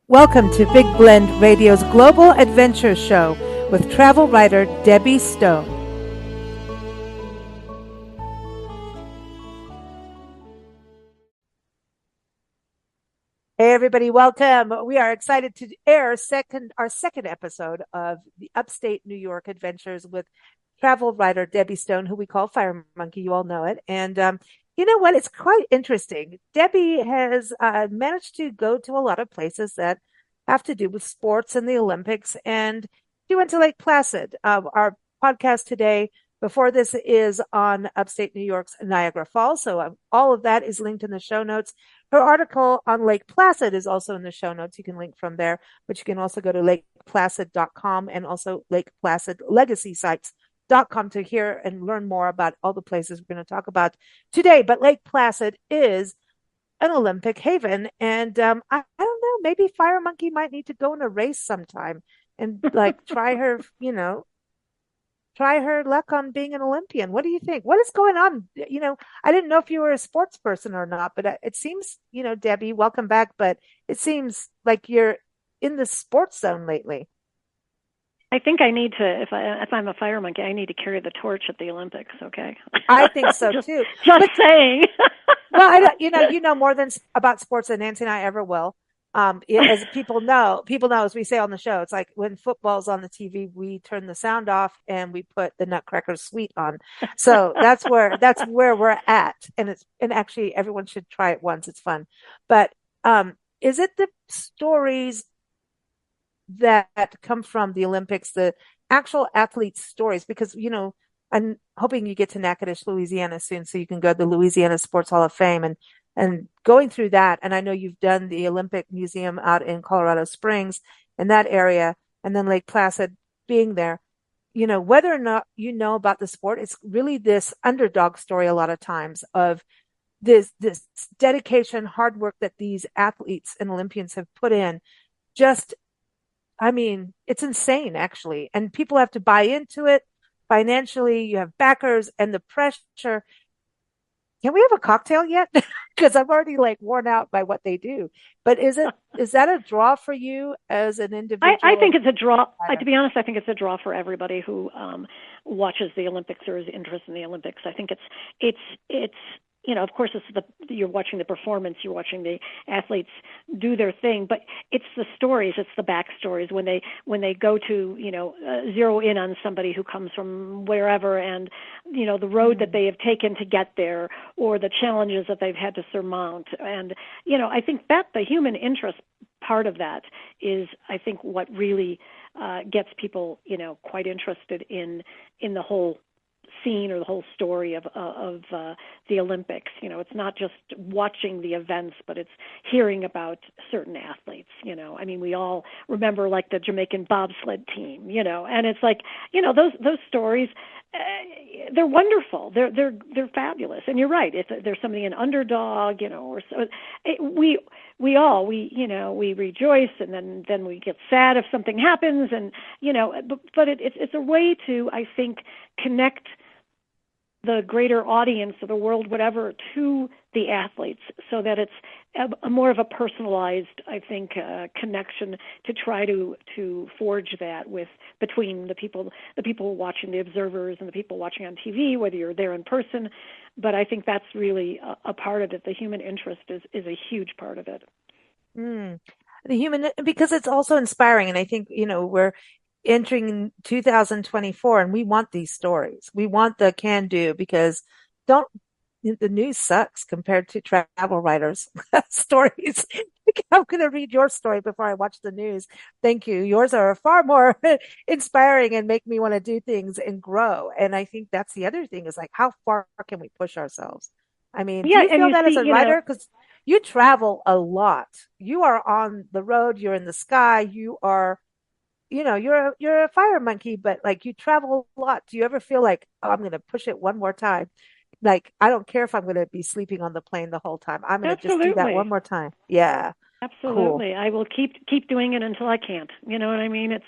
Welcome to Big Blend Radio's Global Adventure Show with travel writer Debbie Stone. Hey everybody, welcome. We are excited to air our second episode of the Upstate New York Adventures with travel writer Debbie Stone, who we call Fire Monkey. You all know it. And you know what? It's quite interesting. Debbie has managed to go to a lot of places that have to do with sports and the Olympics. And she went to Lake Placid. Our podcast today, before this, is on upstate New York's Niagara Falls. So all of that is linked in the show notes. Her article on Lake Placid is also in the show notes. You can link from there, but you can also go to lakeplacid.com and also Lake Placid Legacy Sites.com to hear and learn more about all the places we're going to talk about today. But Lake Placid is an Olympic haven. And I don't know, maybe Fire Monkey might need to go in a race sometime and like try her luck on being an Olympian. What do you think? What is going on? I didn't know if you were a sports person or not, but it seems, Debbie, welcome back. But it seems like you're in the sports zone lately. I think I need to, if I'm a fire monkey, I need to carry the torch at the Olympics. Okay. I think so too. Just saying. Well, you know more than about sports than Nancy and I ever will. As people know, as we say on the show, it's like when football's on the TV, we turn the sound off and we put the Nutcracker Suite on. So that's where we're at. And actually everyone should try it once. It's fun. But, is it the stories that come from the Olympics, the actual athletes' stories? Because, I'm hoping you get to Natchitoches, Louisiana soon so you can go to the Louisiana Sports Hall of Fame and going through that. And I know you've done the Olympic Museum out in Colorado Springs in that area, and then Lake Placid being there. Whether or not you know about the sport, it's really this underdog story a lot of times of this dedication, hard work that these athletes and Olympians have put in. It's insane, actually. And people have to buy into it financially. You have backers and the pressure. Can we have a cocktail yet? Because I'm already worn out by what they do. But is that a draw for you as an individual? I think it's a draw. To be honest, I think it's a draw for everybody who watches the Olympics or is interested in the Olympics. I think it's of course, you're watching the performance, you're watching the athletes do their thing, but it's the stories, it's the backstories when they go to, zero in on somebody who comes from wherever and, the road that they have taken to get there or the challenges that they've had to surmount. And, I think that the human interest part of that is, I think, what really gets people, quite interested in the whole scene or the whole story of the Olympics. It's not just watching the events, but it's hearing about certain athletes. We all remember the Jamaican bobsled team. And it's those stories. They're wonderful. They're fabulous. And you're right. If there's somebody an underdog, or so, we rejoice and then we get sad if something happens, and but it's a way to, I think, connect the greater audience of the world, whatever, to the athletes, so that it's a more of a personalized, I think, connection to try to forge that between the people watching, the observers, and the people watching on TV, whether you're there in person. But I think that's really a part of it. The human interest is a huge part of it. The human, because it's also inspiring, and I think we're entering 2024 and we want these stories. We want the can do, because the news sucks compared to travel writers' stories. I'm going to read your story before I watch the news. Thank you. Yours are far more inspiring and make me want to do things and grow. And I think that's the other thing is how far can we push ourselves? Do you feel that as a writer? Because you travel a lot. You are on the road. You're in the sky. You are you're a fire monkey, but you travel a lot. Do you ever feel oh, I'm going to push it one more time? I don't care if I'm going to be sleeping on the plane the whole time. I'm going to just do that one more time. Yeah. Absolutely. Cool. I will keep doing it until I can't. You know what I mean? Those,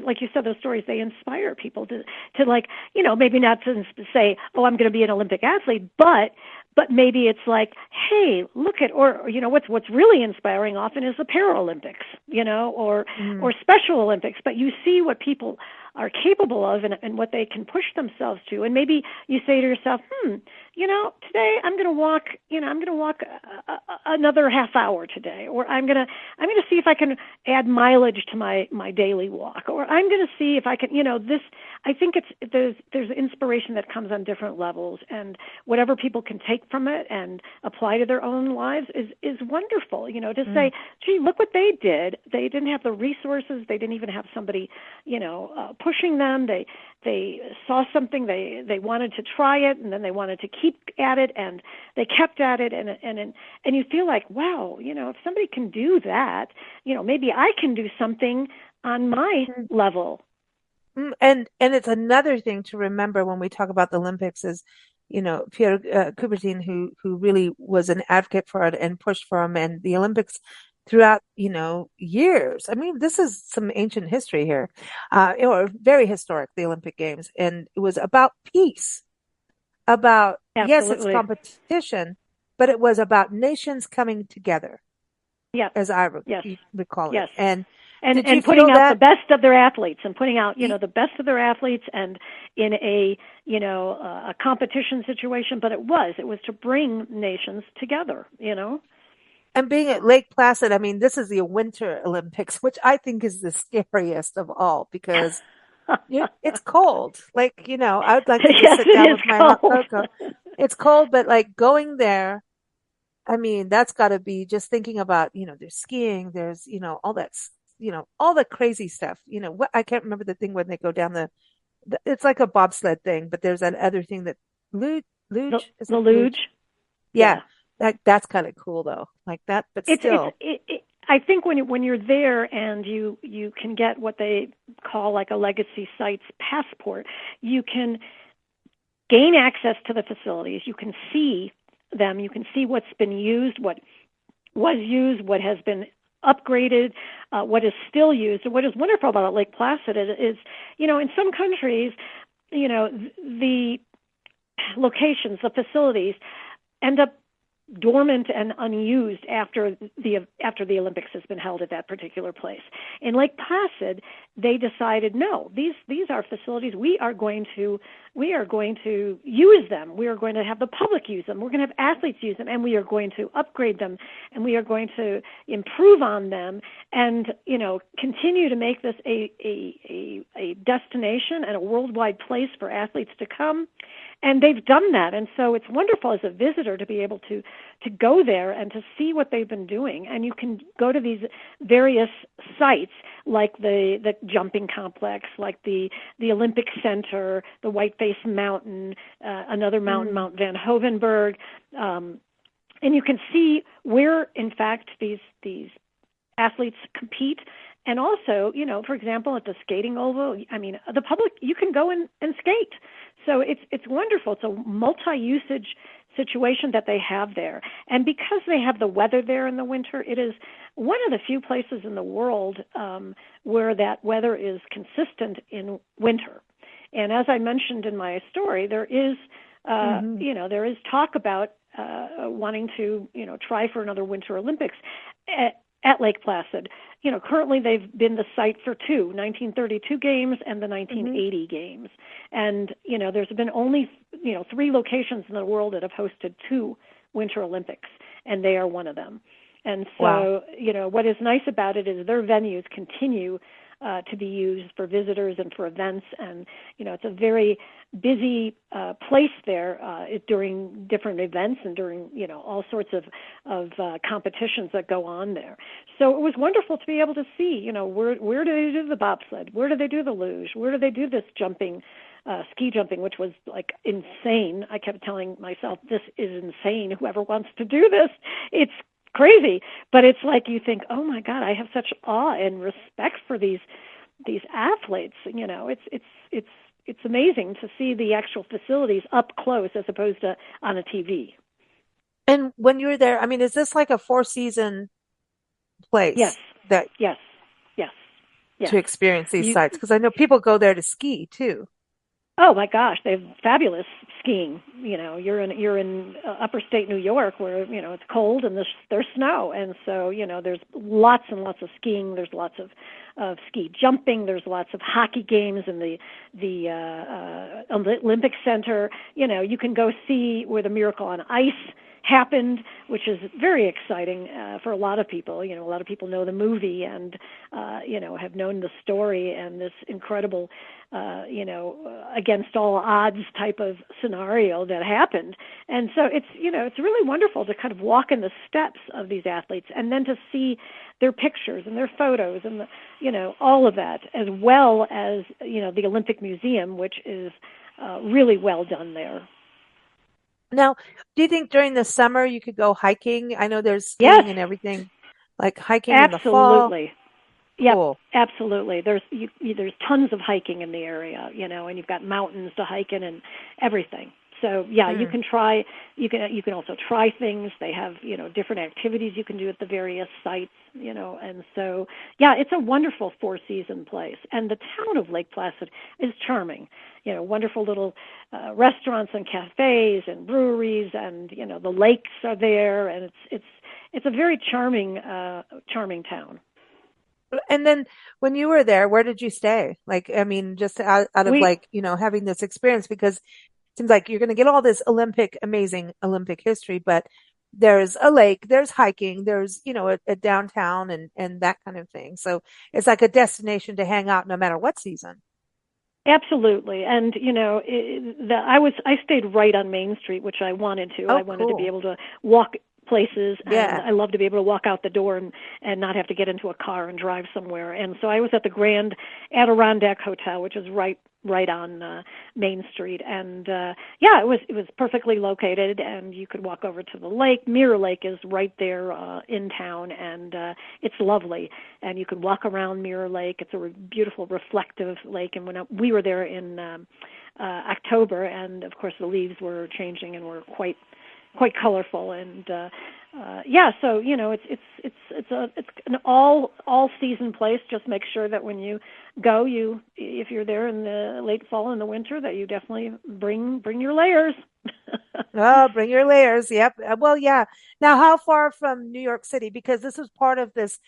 like you said, those stories, they inspire people to maybe not to say, oh, I'm going to be an Olympic athlete, but but maybe it's like, hey, look at, or what's really inspiring often is the Paralympics, Mm. or Special Olympics. But you see what people are capable of, and what they can push themselves to, and maybe you say to yourself, today I'm going to walk another half hour today, or I'm going to see if I can add mileage to my daily walk, or I'm going to see if I can, this. I think there's inspiration that comes on different levels, and whatever people can take from it and apply to their own lives is wonderful. To Mm. say, gee, look what they did. They didn't have the resources. They didn't even have somebody, pushing them. They saw something, they wanted to try it, and then they wanted to keep at it, and they kept at it, and you feel like, wow, if somebody can do that, maybe I can do something on my Mm. level. And it's another thing to remember when we talk about the Olympics is, Pierre Coubertin, who really was an advocate for it and pushed for him, and the Olympics throughout, years. I mean, this is some ancient history here, or very historic, the Olympic Games, and it was about peace, about, yes, it's Absolutely. competition, but it was about nations coming together, Yes. as I Yes. recall it. Yes. And and did you putting feel out the that? best of their athletes, and putting out Y- the best of their athletes, and in a competition situation. But it was to bring nations together. And being at Lake Placid, I mean, this is the Winter Olympics, which I think is the scariest of all because it's cold. Like, I would like to just Yes, sit it down is with my hot cold. cocoa. It's cold, but like going there, I mean, that's got to be just thinking about, there's skiing, there's, all the crazy stuff. What I can't remember the thing when they go down it's like a bobsled thing, but there's that other thing that luge, the luge, is the it luge. luge? Yeah, Yeah. that's kind of cool though. Like that, but It's still. I think when you're there, and you can get what they call like a legacy sites passport, you can gain access to the facilities. You can see them. You can see what's been used, what was used, what has been upgraded, what is still used. And what is wonderful about Lake Placid is, in some countries, the locations, the facilities end up dormant and unused after the Olympics has been held at that particular place. In Lake Placid, they decided, no, these are facilities. We are going to use them. We are going to have the public use them. We're going to have athletes use them, and we are going to upgrade them, and we are going to improve on them, and continue to make this a destination and a worldwide place for athletes to come. And they've done that, and so it's wonderful as a visitor to be able to go there and to see what they've been doing. And you can go to these various sites, like the jumping complex, like the Olympic Center, the Whiteface Mountain, another mountain, Mm, Mount Van Hovenberg, and you can see where, in fact, these athletes compete. And also, for example, at the skating oval, I mean, the public, you can go and skate. So it's wonderful. It's a multi-usage situation that they have there. And because they have the weather there in the winter, it is one of the few places in the world where that weather is consistent in winter. And as I mentioned in my story, hmm there is talk about wanting to, try for another Winter Olympics at Lake Placid. Currently they've been the site for 1932 games and the hmm 1980 games. And, there's been only, 3 locations in the world that have hosted 2 Winter Olympics, and they are one of them. And Wow. so, what is nice about it is their venues continue to be used for visitors and for events. And, it's a very busy place there during different events and during, all sorts of competitions that go on there. So it was wonderful to be able to see, where do they do the bobsled? Where do they do the luge? Where do they do this jumping? Ski jumping, which was like insane. I kept telling myself, this is insane. Whoever wants to do this, it's crazy. But it's like you think, oh my God, I have such awe and respect for these athletes. It's amazing to see the actual facilities up close as opposed to on a TV. And when you were there, I mean, is this like a four-season Yes, place that yes, yes, yes. to experience these You sites? Because I know people go there to ski too. Oh my gosh, they have fabulous skiing. You're in upper state New York where it's cold and there's snow, and so there's lots and lots of skiing. There's lots of ski jumping. There's lots of hockey games in the Olympic Center. You can go see where the Miracle on Ice happened, which is very exciting for a lot of people. A lot of people know the movie and have known the story and this incredible against all odds type of scenario that happened. And so it's really wonderful to kind of walk in the steps of these athletes and then to see their pictures and their photos and all of that, as well as the Olympic Museum, which is really well done there. Now, do you think during the summer you could go hiking? I know there's Yes, skiing and everything, like hiking in the fall. absolutely. Yep, Cool. absolutely. There's tons of hiking in the area, and you've got mountains to hike in and everything. So yeah, you Mm. can try. You can also try things. They have different activities you can do at the various sites. And so yeah, it's a wonderful four-season place. And the town of Lake Placid is charming. Wonderful little restaurants and cafes and breweries, and the lakes are there, and it's a very charming town. And then when you were there, where did you stay? Like, I mean, just out of We like, having this experience, because it seems like you're going to get all this amazing Olympic history, but there's a lake, there's hiking, there's, a downtown and that kind of thing. So it's like a destination to hang out no matter what season. Absolutely, and I stayed right on Main Street, which I wanted to. Oh, I wanted to be cool. able to walk places, and Yeah. I love to be able to walk out the door and not have to get into a car and drive somewhere. And so I was at the Grand Adirondack Hotel, which is right on Main Street, and yeah, it was perfectly located, and you could walk over to the lake. Mirror Lake is right there in town, and it's lovely. And you can walk around Mirror Lake. It's a beautiful, reflective lake. And when we were there in October, and of course the leaves were changing and were quite colorful, and yeah, so it's an all season place. Just make sure that when you go, if you're there in the late fall and the winter, that you definitely bring your layers. Oh, bring your layers. Yep. Well, yeah. Now, how far from New York City? Because this was part of this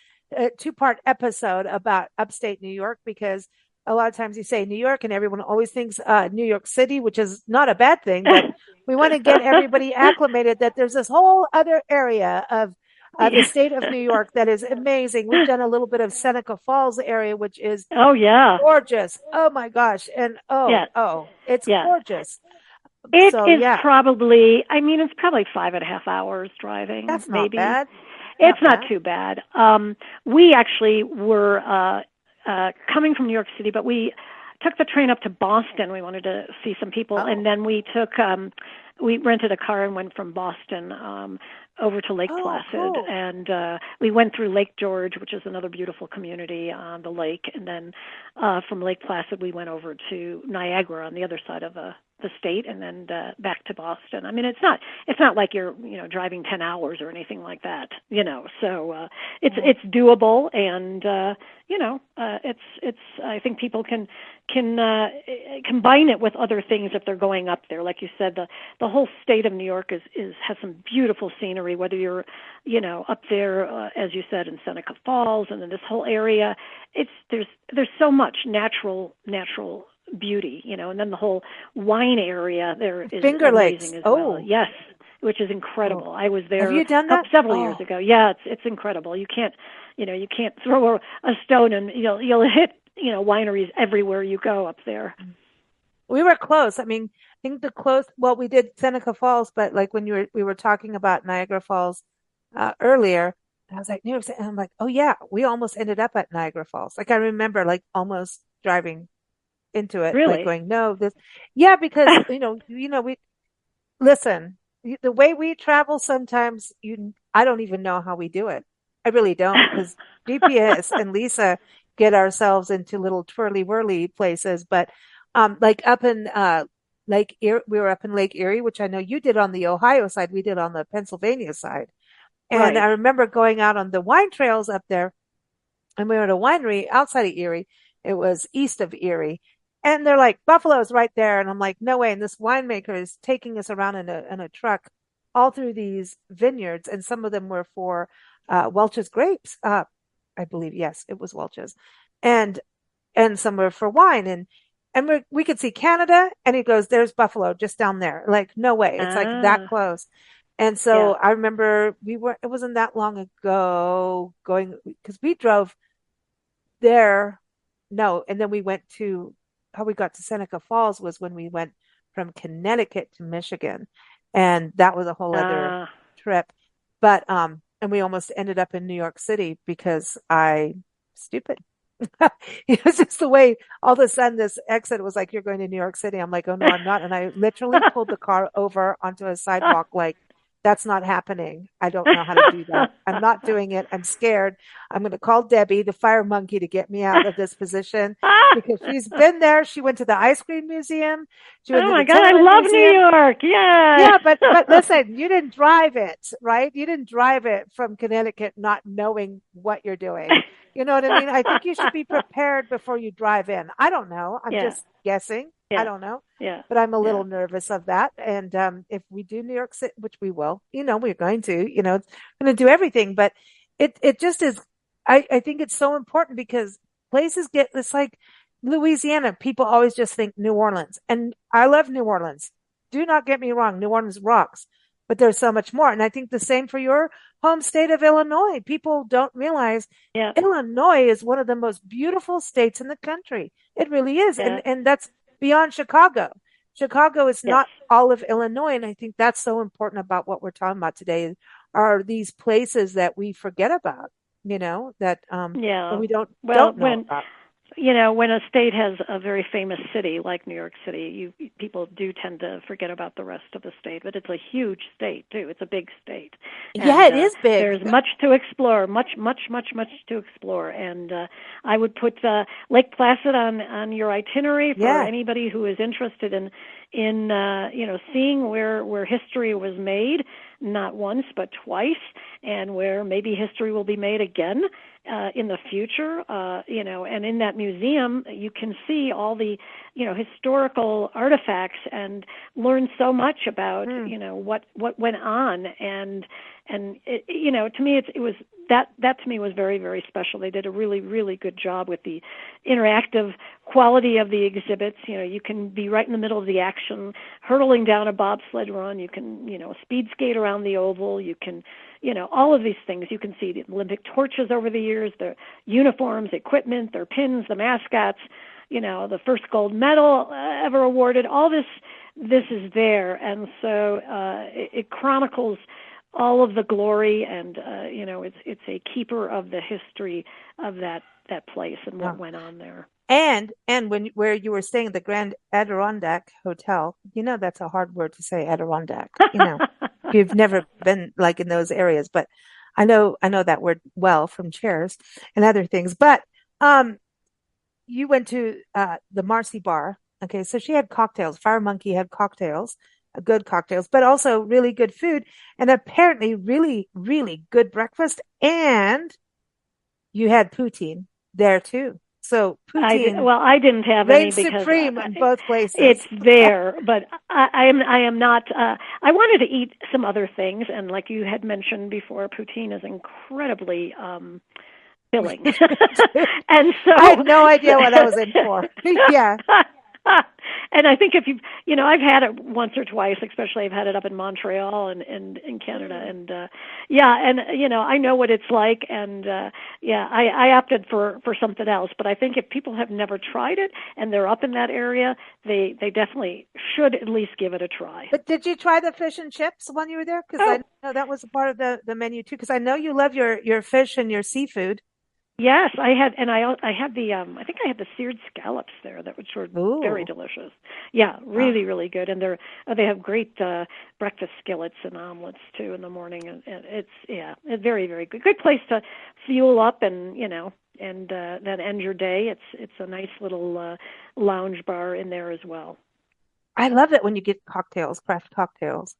two-part episode about upstate New York, because a lot of times you say New York and everyone always thinks New York City, which is not a bad thing, but we want to get everybody acclimated that there's this whole other area of the Yeah. state of New York that is amazing. We've done a little bit of Seneca Falls area, which is Oh yeah, gorgeous. Oh my gosh. And yeah, it's yeah. gorgeous. It So is yeah, probably. I mean, it's probably 5.5 hours driving, that's not maybe. bad. It's Not not bad. too bad. We actually were coming from New York City, but we took the train up to Boston. We wanted to see some people, and Oh, then we rented a car and went from Boston over to Lake oh, Placid, cool. and we went through Lake George, which is another beautiful community on the lake, and then from Lake Placid we went over to Niagara on the other side of the state, and then back to Boston. I mean, it's not like you're driving 10 hours or anything like that, So it's doable, and it's I think people can combine it with other things if they're going up there. Like you said, the whole state of New York is has some beautiful scenery. Whether you're up there as you said in Seneca Falls and in this whole area, there's so much natural beauty, and then the whole wine area there is Finger Lakes. amazing as well. Oh, Yes, which is oh. incredible. I was Have there you done that? several years Oh, ago. Yeah, it's incredible. You can't throw a stone and you'll hit wineries everywhere you go up there. we were close. I mean, I think well, we did Seneca Falls, but like when we were talking about Niagara Falls earlier, I was like, New York City, and I'm like, oh yeah, we almost ended up at Niagara Falls. Like I remember like almost driving into it, like Really? going, no, yeah, because we listen, the way we travel sometimes, I don't even know how we do it. I really don't, because GPS and Lisa get ourselves into little twirly whirly places. But like up in Lake Erie, we were up in Lake Erie, which I know you did on the Ohio side. We did on the Pennsylvania side. And Right. I remember going out on the wine trails up there, and we were at a winery outside of Erie. It was east of Erie, And they're like, Buffalo's right there. And I'm like, no way. And this winemaker is taking us around in a truck all through these vineyards. And some of them were for Welch's grapes. I believe, yes, it was Welch's. And some were for wine. And we could see Canada. And he goes, there's Buffalo just down there. Like, no way. It's like that Ah, close. And yeah. so I remember it wasn't that long ago going, because we drove there. No, and then we went to how we got to Seneca Falls was when we went from Connecticut to Michigan, and that was a whole other Ah, trip. But and we almost ended up in New York City because I stupid. It was just the way all of a sudden this exit was like, you're going to New York City. I'm like, oh no, I'm not. And I literally pulled the car over onto a sidewalk like, that's not happening. I don't know how to do that. I'm not doing it. I'm scared. I'm going to call Debbie, the fire monkey, to get me out of this position because she's been there. She went to the ice cream museum. She went Oh to the my God, I Timbers love New Museum. York. Yeah. Yeah, but listen, you didn't drive it, right? You didn't drive it from Connecticut not knowing what you're doing. You know what I mean? I think you should be prepared before you drive in. I don't know. I'm Yeah, just guessing. I yeah, don't know. yeah, But I'm a yeah, little nervous of that. And if we do New York City, which we will, we're going to, it's going to do everything. But it just is. I think it's so important because places get it's like Louisiana. People always just think New Orleans, and I love New Orleans. Do not get me wrong, New Orleans rocks, but there's so much more. And I think the same for your home state of Illinois. People don't realize yeah, Illinois is one of the most beautiful states in the country. It really is. yeah. And that's beyond Chicago. Chicago is Yes. not all of Illinois. And I think that's so important about what we're talking about today are these places that we forget about, that Yeah. we Well, don't know about. when a state has a very famous city like New York City, people do tend to forget about the rest of the state. But it's a huge state too. It's a big state, Yeah, and it is big. there's much to explore. Much to explore. And I would put Lake Placid on your itinerary for Yeah. anybody who is interested in seeing where history was made, not once but twice, and where maybe history will be made again in the future. And in that museum, you can see all the, historical artifacts and learn so much about, Mm. what went on. And to me, it was that to me was very, very special. They did a really, really good job with the interactive quality of the exhibits. You can be right in the middle of the action, hurtling down a bobsled run. You can, speed skate around the oval. You can, all of these things. You can see the Olympic torches over the years, their uniforms, equipment, their pins, the mascots, the first gold medal ever awarded. All this is there. And so it chronicles all of the glory, and it's a keeper of the history of that place and what Oh. went on there. And where you were staying at the Grand Adirondack Hotel, that's a hard word to say, Adirondack. If you've never been like in those areas, but I know that word well from chairs and other things. But you went to the Marcy Bar. Okay, so she had cocktails. Fire Monkey had cocktails, good cocktails, but also really good food, and apparently really, really good breakfast. And you had poutine there too. So poutine I didn't have any reigns because supreme in both it's places. there, but I am not. I wanted to eat some other things, and like you had mentioned before, poutine is incredibly filling, and I had no idea what I was in for. Yeah. and I think if I've had it once or twice, especially I've had it up in Montreal and in Canada, Mm. and I know what it's like, and I opted for something else. But I think if people have never tried it and they're up in that area, they definitely should at least give it a try. But did you try the fish and chips when you were there? Because I Oh, know that was a part of the menu too. Because I know you love your fish and your seafood. yes, I had, and I had the I think I had the seared scallops there that were very Ooh. delicious. Yeah, Oh, really, really good, and they have great breakfast skillets and omelets too in the morning, and it's very, very good. Good place to fuel up and then end your day. It's a nice little lounge bar in there as well. I love it when you get cocktails, craft cocktails.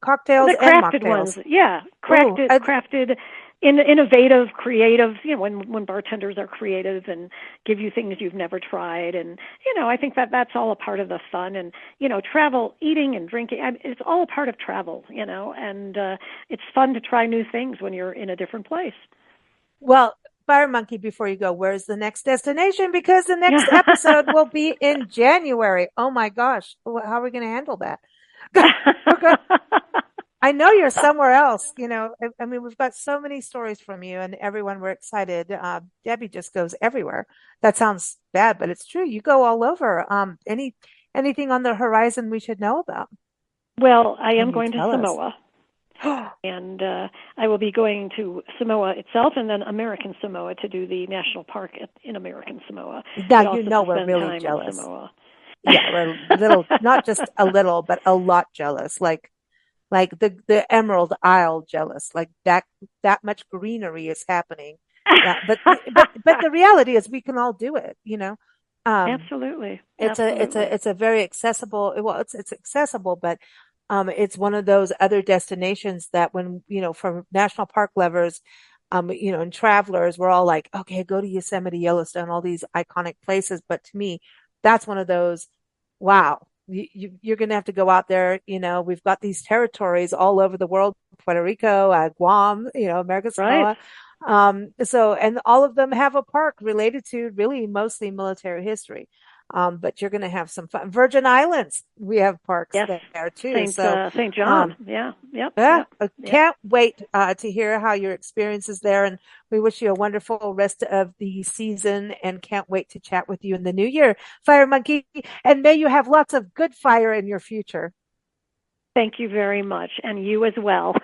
Cocktails The and crafted ones, mocktails. yeah, Oh, crafted. innovative, creative, when bartenders are creative and give you things you've never tried. And, I think that's all a part of the fun. And, travel, eating and drinking, it's all a part of travel, and it's fun to try new things when you're in a different place. Well, Fire Monkey, before you go, where's the next destination? Because the next episode will be in January. Oh my gosh. How are we going to handle that? I know you're somewhere else. I mean, we've got so many stories from you and everyone. We're excited. Debbie just goes everywhere. That sounds bad, but it's true. You go all over. Anything on the horizon we should know about? Well, I am going to Samoa. And I will be going to Samoa itself and then American Samoa to do the national park in American Samoa. Now, we're really jealous. Yeah, we're a little, not just a little, but a lot jealous. Like the Emerald Isle jealous. Like that much greenery is happening. But the reality is we can all do it, Absolutely. It's a very accessible, it's accessible, but it's one of those other destinations that when, from national park lovers, and travelers, we're all like, okay, go to Yosemite, Yellowstone, all these iconic places. But to me, that's one of those, wow, you're going to have to go out there. We've got these territories all over the world, Puerto Rico, Guam, American Samoa. Right. And all of them have a park related to really mostly military history. But you're going to have some fun. Virgin Islands, we have parks there too. St. John. Can't wait to hear how your experience is there. And we wish you a wonderful rest of the season and can't wait to chat with you in the new year, Fire Monkey. And may you have lots of good fire in your future. Thank you very much. And you as well.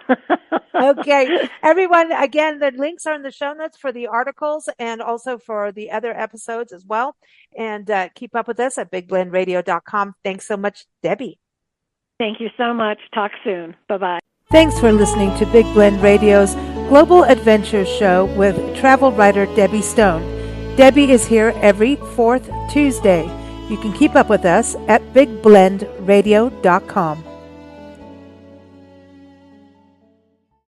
Okay. Everyone, again, the links are in the show notes for the articles and also for the other episodes as well. And keep up with us at bigblendradio.com. Thanks so much, Debbie. Thank you so much. Talk soon. Bye-bye. Thanks for listening to Big Blend Radio's Global Adventures Show with travel writer Debbie Stone. Debbie is here every fourth Tuesday. You can keep up with us at bigblendradio.com.